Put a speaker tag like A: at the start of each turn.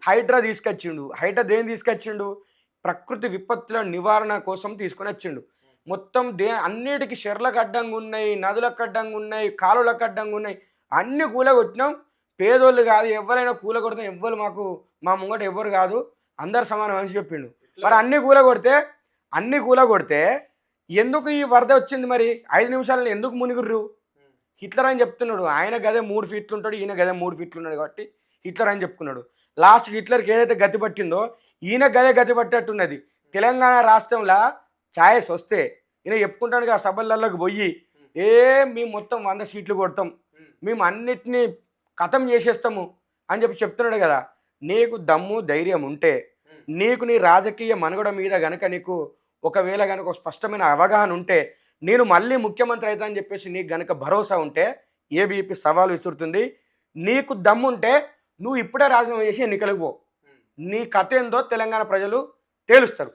A: హైడ్రా తీసుకొచ్చిండు. హైడ్రా దేన్ని తీసుకొచ్చిండు? ప్రకృతి విపత్తుల నివారణ కోసం తీసుకొని వచ్చిండు. మొత్తం అన్నిటికి చెర్లకు అడ్డంగా ఉన్నాయి, నదులకు అడ్డంగా ఉన్నాయి, కాలువలకు అడ్డంగా ఉన్నాయి. అన్ని కూలగొట్టినాం. పేదోళ్ళు కాదు ఎవరైనా కూలగొడతాం, ఎవ్వరు మా ముంగట ఎవ్వరు కాదు, అందరు సమానం అని చెప్పిండు. మరి అన్ని కూలగొడితే ఎందుకు ఈ వరద వచ్చింది? మరి 5 నిమిషాలలో ఎందుకు మునిగుర్రు? హిట్లర్ అని చెప్తున్నాడు. ఆయన గదే 3 ఫీట్లు ఉంటాడు, ఈయన గదే 3 ఫీట్లు ఉన్నాడు కాబట్టి హిట్లర్ అని చెప్పుకున్నాడు. లాస్ట్కి హిట్లర్కి ఏదైతే గతి పట్టిందో ఈయన గదే గతి పట్టేట్టున్నది. తెలంగాణ రాష్ట్రంలో ఛాయస్ వస్తే ఈయన చెప్పుకుంటాడు కదా సభలలోకి పోయి, మేము మొత్తం 100 సీట్లు కొడతాం, మేము అన్నిటినీ ఖతం చేసేస్తాము అని చెప్తున్నాడు కదా. నీకు దమ్ము ధైర్యం ఉంటే, నీకు నీ రాజకీయ మనుగడ మీద గనక నీకు ఒకవేళ కనుక స్పష్టమైన అవగాహన ఉంటే, నేను మళ్ళీ ముఖ్యమంత్రి అవుతా అని చెప్పేసి నీకు గనక భరోసా ఉంటే ఏబీపీ సవాలు విసురుతుంది. నీకు దమ్ముంటే నువ్వు ఇప్పుడే రాజీనామా చేసి ఎన్నికలకు పో. నీ కథ ఏందో తెలంగాణ ప్రజలు తేలుస్తారు.